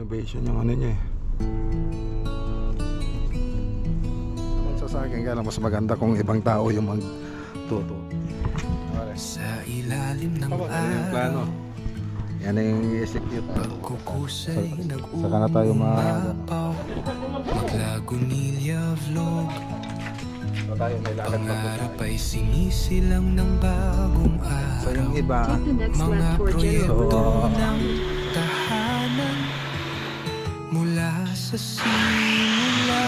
renovation yung ano niya eh. Sa akin kaya lang mas maganda kung ibang tao yung magtuto. Sa ilalim ng Yung plano. Yan yung i-execute. pagkukusay Saka na tayo nag-uumapaw Maglagunilya vlog Pangarap ay sinisilang ng bagong So araw yung iba, Take the next Mga left for proyekto Jerome. ng tahanan Mula sa simula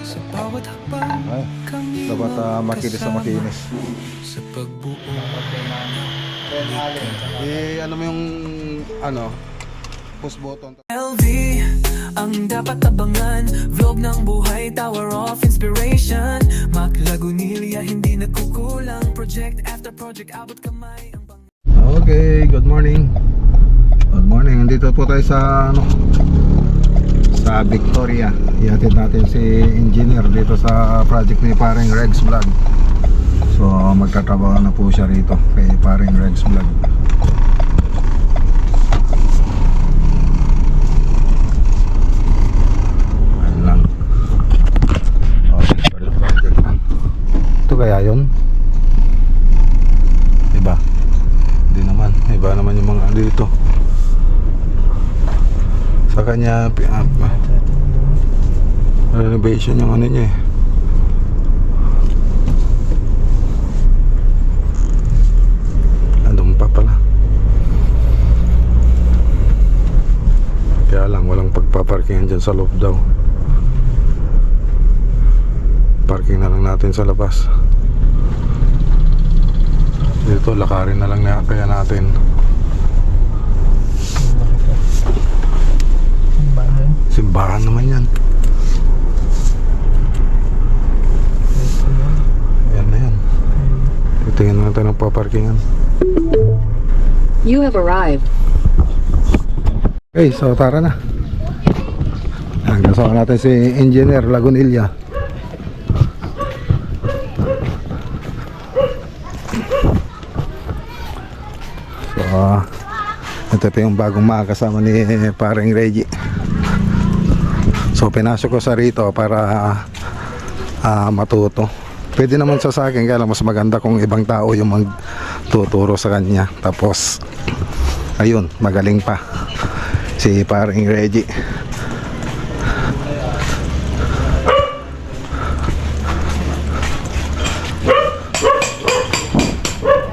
Sa bawat hakbang ay, kami dapat makinis sa makinis. Sa pagbuo Ano mo yung push button. LV ang dapat abangan Vlog ng buhay, Tower of Inspiration Maglagunilya, hindi nagkukulang Project after project, abot kamay ang Okay, good morning. Good morning. Nandito po tayo sa sa Victoria. Ihatid natin si engineer dito sa project ni paring Regs Vlog. So magtatrabaho na po siya rito kay paring Regs Vlog. Ayun lang. Okay, project na. Ito kaya yun? Diba? Hindi naman, iba naman yung mga dito sa kanya. Renovation yung ano niya eh. Andun pa pala, kaya lang walang pagpaparkingan dyan sa loob daw. Parking na lang natin sa labas. Dito lakarin na lang na kaya natin. Simbahan naman yan. Yan na yan. Tingnan natin ang paparkingan. You have arrived. Okay, so tara na. Kasama natin si Engineer Lagunilya. So ito yung bagong makakasama ni paring Reggie. So pinasok ko sa rito para matuto. Pwede naman sa akin, kaya lang mas maganda kung ibang tao yung magtuturo sa kanya. Tapos ayun, magaling pa si paring Reggie.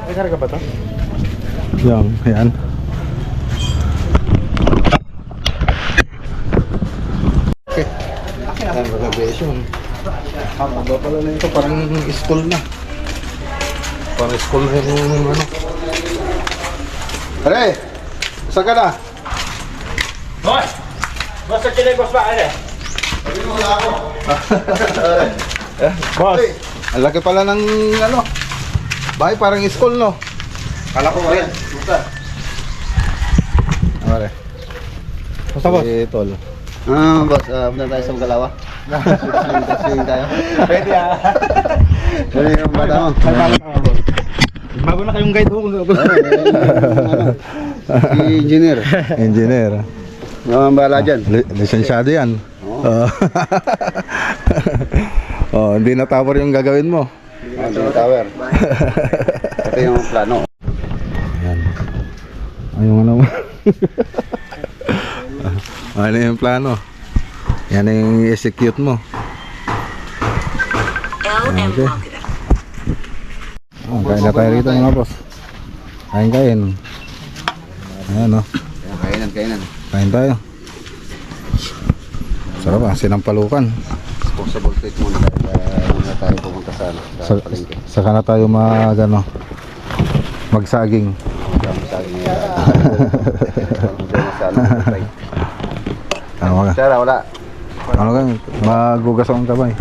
May karga ba ito? Yan. Okay. Ayan, renovation. Ba pala na ito, parang school na. Parang school na yung ano. Pare! Saan ka na? Boss! Boss, sa kinay boss ba? Ano? Boss! Ang laki pala ng ano. Bahay, parang school, no? Kala ko rin. Buta. Pare. Basta boss? Si Tol. Boss, punta tayo sa Magalawa. Swing tayo. Pwede ah. Pwede yung bata mo. Ay, pala ka boss. Bago na kayong guide ho. Si engineer. Engineer. Ang bahala dyan. Lisensyado yan. Oh, hindi na tower yung gagawin mo. Yung tower. Ito yung plano. Yan. Ay, yung ano mo. Ano yung plano? Yan yung execute mo. Okay. Oh, kain na tayo rito mga boss. Kain. Ayan o. Kainan. Kain tayo. Sarap ah, sinampalukan. Possible take muna tayo pumunta sa palengke. Saka na tayo magsaging. Ano ka? Sara, wala. Ano ka? Magugas akong kamay.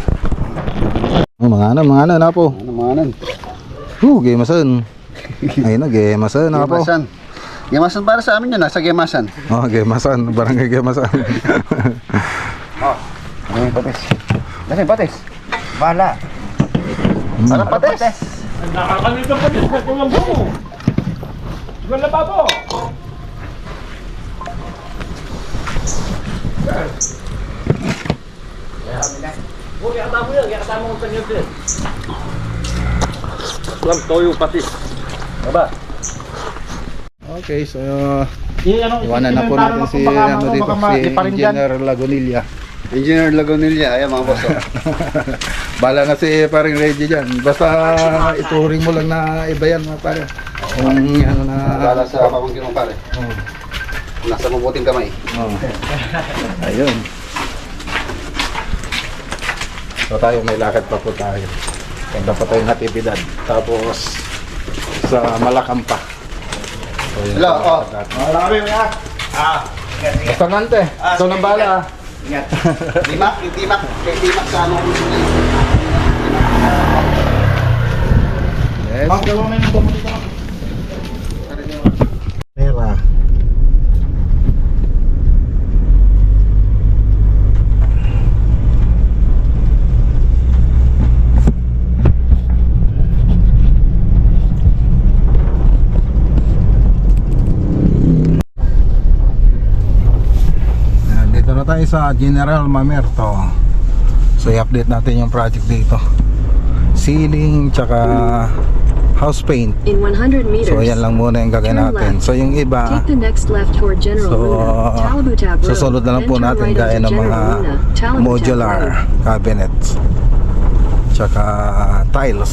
Mga ano na po. Ano mga nan? Gemasan. Ayun na, gemasan na po. Gemasan. Gemasan para sa amin yun, nasa Gemasan. Oh, gemasan. Barangay gemasan. Ano yung patis? Ano yung patis? Bala. Ano patis? Nakakalimutan pa din. Kung lang buko. Wala pa po. Huwag yakata mo yun, yakata mo kung saan yun. Lam, toyo, patis. Aba? Okay, so Iwanan iwanan na po natin si ano dito, si Engineer Lagunilla. Engineer Lagunilla, ayan mga boss. Bala na si paring Reggie dyan. Basta ituring mo lang na iba yan mga pare. Kung ano na... Nagala sa pamangkin mo pare. Oh. Nasa mabuting kamay. Oh. Ayun. So tayo may lakad pa po tayo. Ganda pa tayong natividad. Tapos sa Malakampa. So, yun Hello, po, oh. lakad natin. Marami mo ya. Basta nante. So nang bala. Ingat. Dimak sa ano. Yes. Pera. Dito na tayo sa General Mamerto. So i-update natin yung project dito. Ceiling tsaka house paint. In 100 meters, So yan lang muna yung gagawin turn natin. left. So yung iba, take the next left toward General so Luna, Talabutab Road, susunod na lang then po turn natin right gaya onto ng mga General Luna, Talabutab modular Road. cabinets tsaka tiles.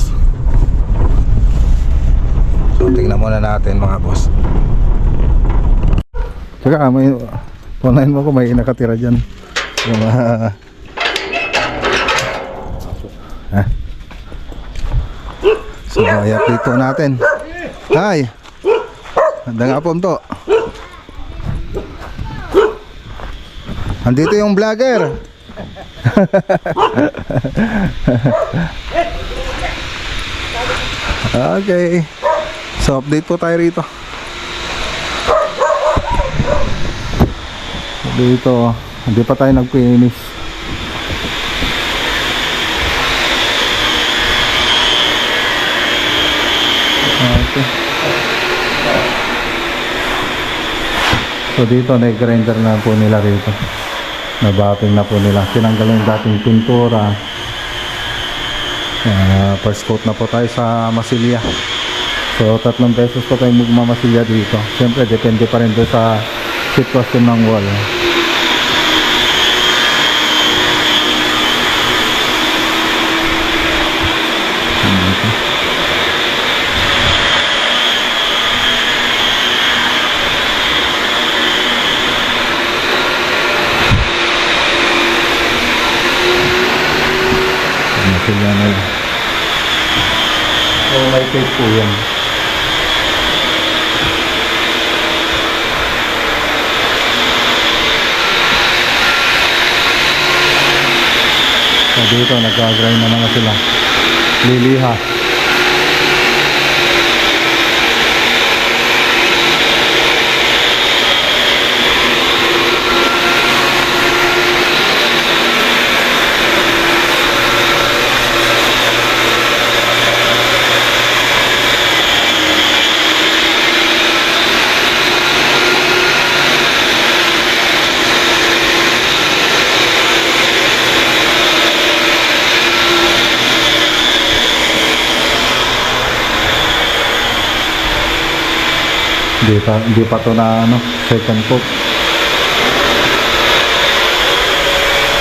So tingnan muna natin mga boss. Tsaka may punahin mo kung may nakatira dyan yung so i-update po natin. Hi, handa nga po to. Andito yung vlogger. Okay. So update po tayo rito. Dito, hindi pa tayo nag-finish. Okay. So dito, nag-grinder na po nila rito. Nabating na po nila. Tinanggal yung dating pintura. First coat na po tayo sa masilya. So 3 beses po tayo magmamasilya dito. Siyempre, depende pa rin doon sa sitwasyon ng wall. Masilya na lang. So may tape po yan. So dito nagka-grind na mga sila. Liliha. Hindi pa to na ano, second coat.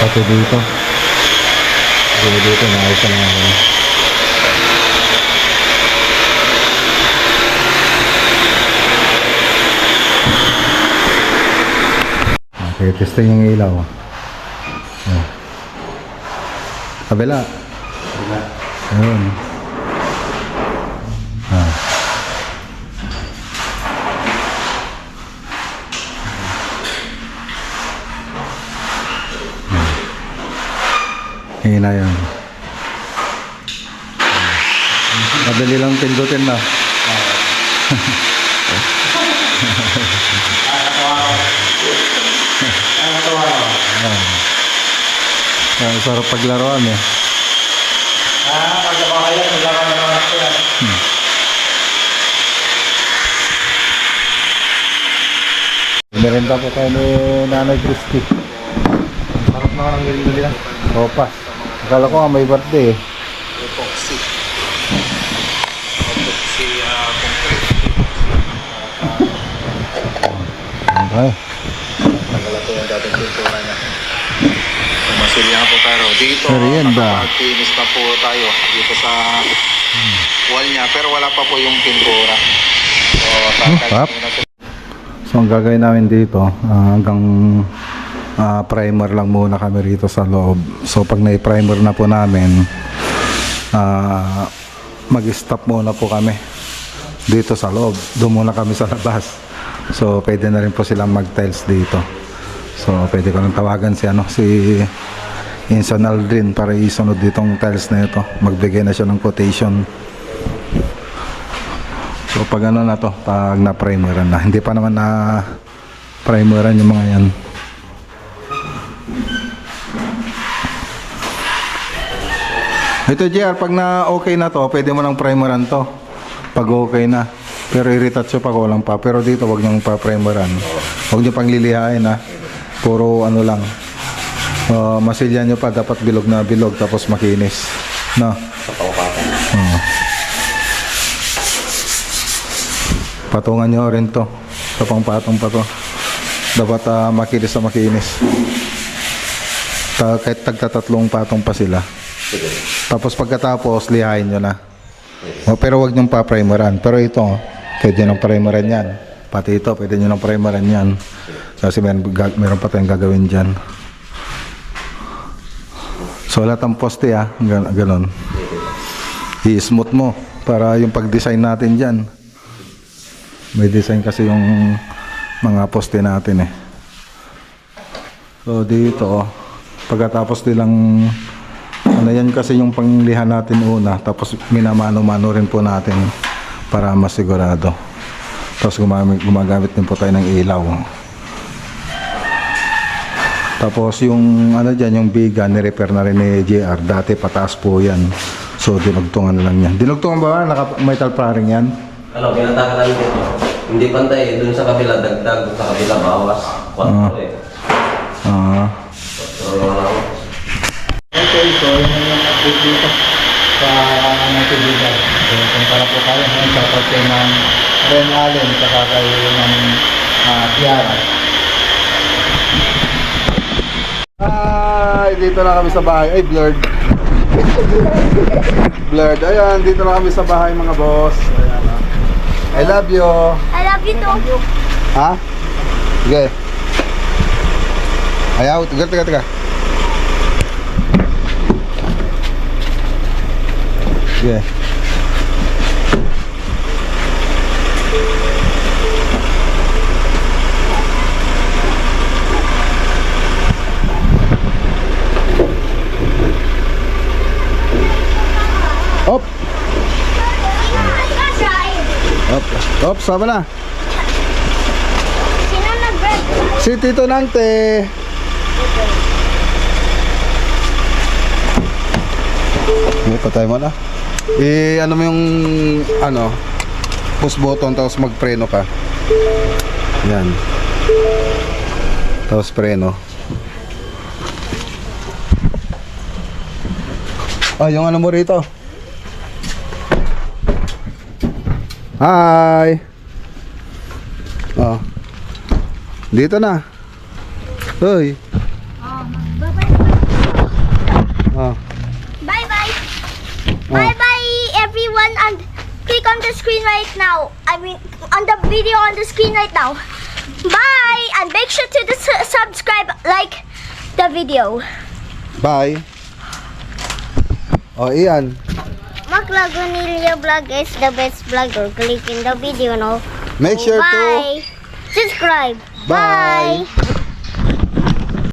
Pati dito. Dito naayos na ako. Okay, testing yung ilaw. Kabila. Ayun. Hina yan. Madali lang pindutin na. Sarap paglaruan eh. Merenda po tayo ni Nanay Christy. Ang sarap na ng merenda nila. Sopas. Akala ko nga may birthday eh. Epoxy. Epoxy concrete. Okay. Nagala po yung dating pintura niya. Masilya po tayo. Dito, nakapag-finish na po tayo. Dito sa wall niya. Pero wala pa po yung pintura. So, tatay na siya. So ang gagawin namin dito hanggang primer lang muna kami rito sa loob. So pag na-primer na po namin mag-stop muna po kami dito sa loob. Doon muna kami sa labas. So pwede na rin po silang mag-tiles dito. So pwede ko nang tawagan si Insan Aldrin para isunod ditong tiles na ito. Magbigay na siya ng quotation. So pag ano na to, pag na-primeran na, hindi pa naman na-primeran yung mga yan. Ito JR, pag na-okay na to, pwede mo nang primeran to. Pag okay na. Pero i-retouch pag walang pa. Pero dito, wag nyo pa-primeran. Wag nyo pang lilihain ha. Puro ano lang. Masilyan nyo pa, dapat bilog na bilog, tapos makinis. No? Patungan nyo rin to. Sa pangpatong pa to. Dapat makinis na makinis. Kahit tagtatatlong patong pa sila. Tapos pagkatapos lihain nyo na. Pero wag nyong pa-primeran. Pero ito, pwede nyo ng primeran yan. Pati ito, pwede nyo ng primeran yan. Kasi meron pa tayong gagawin dyan. So lahat ng poste ganon. I-smooth mo para yung pag-design natin dyan. May design kasi yung mga poste natin eh. So dito, pagkatapos nilang ano yan kasi yung panglihan natin una, tapos minamano-mano rin po natin para masigurado. Tapos gumagamit din po tayo ng ilaw. Tapos yung ano dyan, yung biga, ni-repair na rin ni JR. Dati pataas po yan. So dinugtungan na lang yan. Dinugtungan ba? Naka-metal paring yan? Ano, pinatakalan ko ito. Hindi pantay, dun sa kabila dagdag, dun sa kabila bawas. 4 eh. Okay, so yun yung update dito sa natibigan. So kung para po tayo ngayon sa parte ng Ren Allen saka kayo ng Tiara. Dito na kami sa bahay. Ay, blurred. Blurred. Ayan, dito na kami sa bahay mga boss. Ayan, I love you. I love you too. Ha? Sige. Ayaw, tiga. Sige. Op. Op, sama na. Sino nag-bread? Si Tito Nante. Patay mo na. Ano mo yung push button tapos magpreno ka. Yan. Tapos preno. Yung ano mo rito. Hi. Dito na. Hoy. Bye-bye. Bye-bye everyone, and click on the screen right now. I mean on the video on the screen right now. Bye, and make sure to subscribe, like the video. Bye. Iyan. Mark Lagunilla vlog is the best vlogger. Click in the video now. Make sure to Bye. Subscribe. Bye. Bye.